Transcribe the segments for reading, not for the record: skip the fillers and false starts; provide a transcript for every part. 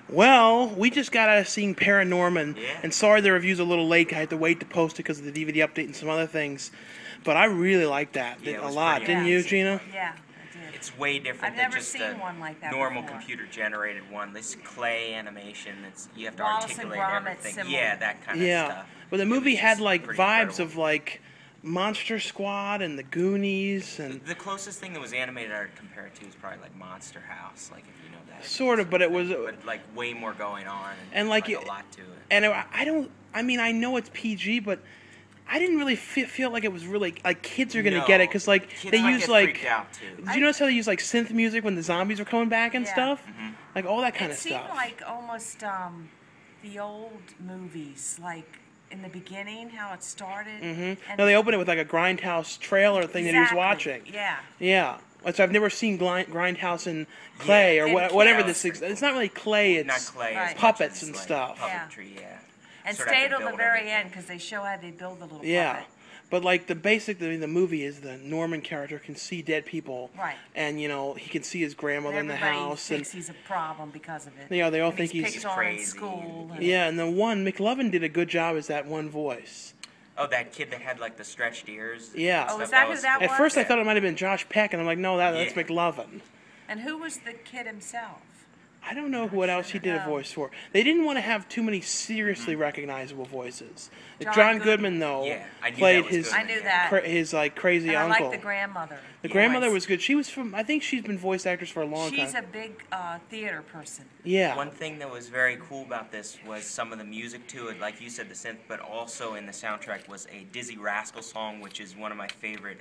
Well, we just got out of seeing ParaNorman, Yeah. and sorry the review's a little late. I had to wait to post it because of the DVD update and some other things. But I really liked that Yeah, it a was lot, pretty didn't you, amazing. Gina? Yeah, I did. It's way different I've than never just seen a one like that normal before. computer-generated one. This clay animation, you have to Wallace and articulate Gromit everything. similar. Yeah, that kind of Yeah. stuff. But the It movie was had just like pretty vibes incredible. of like Monster Squad and the Goonies and The closest thing that was animated I would compare it to is probably like Monster House, like if you know that. sort of, but it was But like way more going on and like a lot to it. and I don't. I mean, I know it's PG, but I didn't really feel like it was really like kids are gonna No. get it because like Kids they might use get like. freaked out too. Did you notice how they use like synth music when the zombies were coming back and Yeah. stuff? Mhm. Like all that kind It of seemed stuff. like almost the old movies, like in the beginning, how it started. Mm-hmm. No, they opened it with like a Grindhouse trailer thing that he was watching. Yeah. Yeah. Which I've never seen Grindhouse in clay or in whatever chaos. this. It's not really clay. It's Not clay, Right. as much puppets as, and like, stuff. Yeah. Puppetry, yeah. And Sort of have stayed to till the build very everything. end because they show how they build the little Yeah. puppet. But like the movie is the Norman character can see dead people, Right. and he can see his grandmother in the Everybody house, thinks and he's a problem because of it. they all And think he's he's picked on in crazy. school. And yeah. And the one McLovin did a good job as that one voice. Oh, that kid that had like the stretched ears. Yeah. Oh, Stuff, is that who that At was? first I thought it might have been Josh Peck, and I'm like, no, that's Yeah. McLovin. And who was the kid himself? I don't know what else he did a No. voice for. They didn't want to have too many seriously recognizable voices. John John Goodman. Goodman, though, Yeah, I knew played that was his Goodman, I knew yeah. that. his like crazy And I uncle. like the grandmother. The grandmother voice. was good. She was from. I think she's been voice actress for a long She's time. a big theater person. Yeah. One thing that was very cool about this was some of the music to it, like you said, the synth, but also in the soundtrack was a Dizzy Rascal song, which is one of my favorite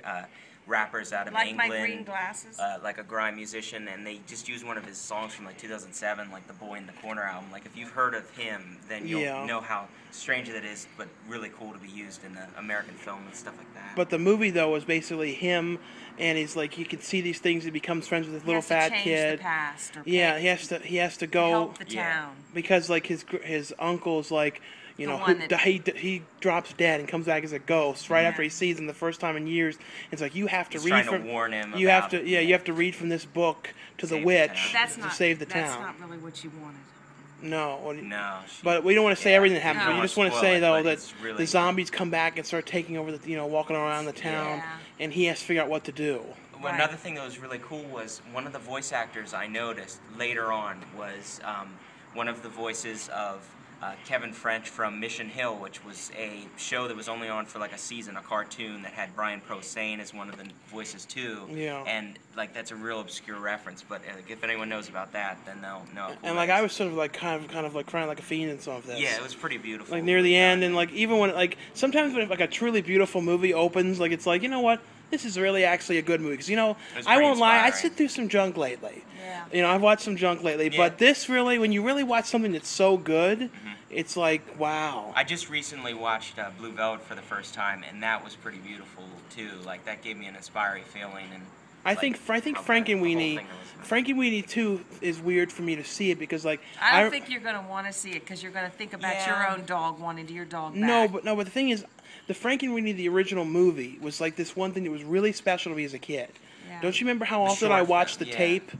rappers out of Like England. My Green Glasses. Like a grime musician, and they just used one of his songs from like 2007, like the Boy in the Corner album. Like if you've heard of him, then you'll Yeah. know how strange that is, but really cool to be used in the American film and stuff like that. But the movie though was basically him, and he's like you can see these things. He becomes friends with this little fat change kid. The past or Yeah, pick- he has to go help the Yeah. town. because like his uncle's like The who, one that- he drops dead and comes back as a ghost right Yeah. after he sees him the first time in years. It's like you have to He's read trying from to warn him. you have about to it. you have to read from this book to the Save the witch town. That's to not save the That's town. not really what you wanted. No, No, but we don't want to say yeah. everything that happens. No. But I you don't just want to spoil say it, though but that it's really the zombies come back and start taking over the walking around the town, Yeah. and he has to figure out what to do. Well, Right. another thing that was really cool was one of the voice actors I noticed later on was one of the voices of Kevin French from Mission Hill, which was a show that was only on for like a season, a cartoon that had Brian Posehn as one of the voices too. Yeah. And like that's a real obscure reference, but if anyone knows about that, then they'll know. how cool And that like is. I was sort of like kind of like crying like a fiend in some of this. Yeah, it was pretty beautiful. Like near the It was end, done. and like even when like sometimes when like a truly beautiful movie opens, like it's like you know what, this is really actually a good movie because It was I pretty won't lie, I inspiring. sit through some junk lately. Yeah. I've watched some junk lately, Yeah. but this really, when you really watch something that's so good, it's like wow. I just recently watched Blue Velvet for the first time, and that was pretty beautiful too. Like that gave me an inspiring feeling. And I think how Frank the and whole Weenie, thing was. Frank and Weenie 2 is weird for me to see it because like I don't think you're going to want to see it because you're going to think about your Yeah. own dog wanting your dog back. No, but the thing is, the Frank and Weenie, the original movie, was like this one thing that was really special to me as a kid. Yeah. Don't you remember how The often short I watched film, the yeah. tape,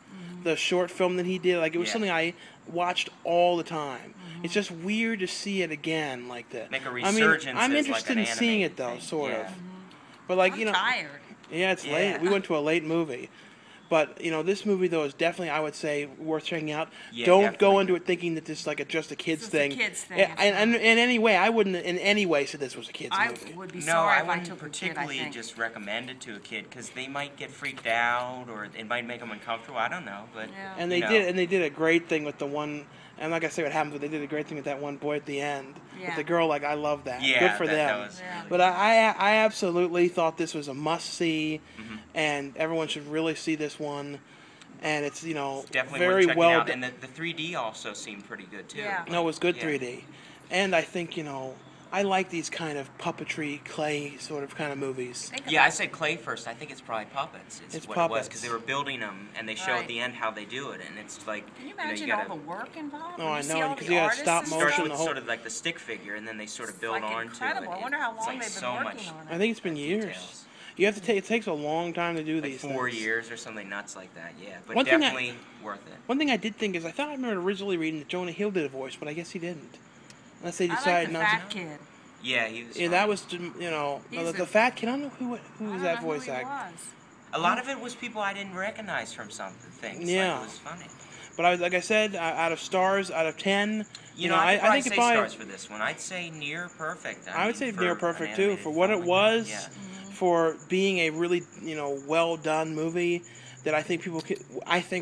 the short film that he did? Like it was Yeah. something I watched all the time. It's just weird to see it again like that. Make a I mean, resurgence I'm as, interested like, in an seeing it animated though, thing. sort Yeah. of. But like I'm tired. yeah, it's Yeah. late. We went to a late movie. But this movie though is definitely, I would say, worth checking out. Yeah, Don't go definitely. into it thinking that this is like just a kids This is a thing. kids thing. And in any way, I wouldn't in any way say this was a kids I movie. would be No, sorry I if I wouldn't took a kid, I particularly think. just recommend it to a kid because they might get freaked out or it might make them uncomfortable. I don't know, but Yeah. And you they know. did a great thing with the one. And like I say, what happens? But they did a great thing with that one boy at the end. Yeah. With the girl, like I love that. Yeah, Good for that them. was Yeah. really But I absolutely thought this was a must see, Mhm. and everyone should really see this one. And it's definitely very worth checking well out. done. And the 3D also seemed pretty good too. Yeah. No, it was good Yeah. 3D, and I think I like these kind of puppetry clay sort of kind of movies. Think Yeah, I about said clay first. I think it's probably puppets. It's what it was puppets. because they were building them, and they show Right. at the end how they do it, and it's like Can you know, imagine gotta, all the work involved? Oh, When I you see know, all because the you gotta artists stop and motion, starts stuff? the with whole- sort of like the stick figure, and then they sort of It's build like onto incredible. it. I wonder how long It's like they've been so working much, on it. I think it's been years. details. You have to take. It takes a long time to do Like these 4 things. years or something nuts like that. Yeah, but One thing definitely worth it. One thing I did think is I thought I remember originally reading that Jonah Hill did a voice, but I guess he didn't. Unless they I like decided the not fat to. kid. Yeah, he was. Yeah, that was the fat kid. I don't know who I was don't that know voice who he actor. was. A lot of it was people I didn't recognize from some things. Yeah. Like, it was funny. But like I said, out of stars, out of 10, You know, I think say it probably. stars for this one. I'd say near perfect. I would mean, say for near an perfect too, animated for what it film, was, yeah. for being a really well done movie that I think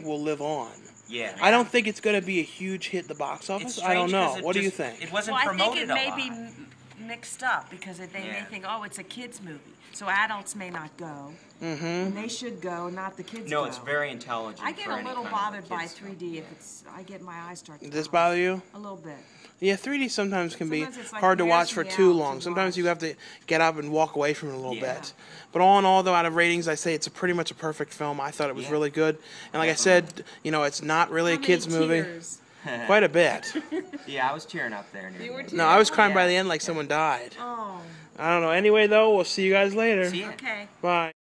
will live on. Yeah. I don't think it's going to be a huge hit at the box office. It's I don't strange know. 'cause it What do you just- think? It wasn't Well, I think promoted it a may lot. be mixed up because they may Yeah. think, oh, it's a kids movie, so adults may not go, Mm-hmm. and they should go, not the kids. No, go. it's very intelligent. I get for a any little kind of a bothered by kids film. 3D if it's. I get my eyes start. To Does this pop. bother you? A little bit. Yeah, 3D sometimes can Sometimes be it's like hard to wears watch for me too out long. to Sometimes you watch. have to get up and walk away from it a little Yeah. bit. But all in all, though, out of ratings, I say it's pretty much a perfect film. I thought it was Yeah. really good. And like I said, it's not really a kids movie. Quite a bit. Yeah, I was cheering up there. Near You were the end. No, I was crying by Yeah. the end like someone died. Oh. I don't know. Anyway, though, we'll see you guys later. See ya. Okay. Bye.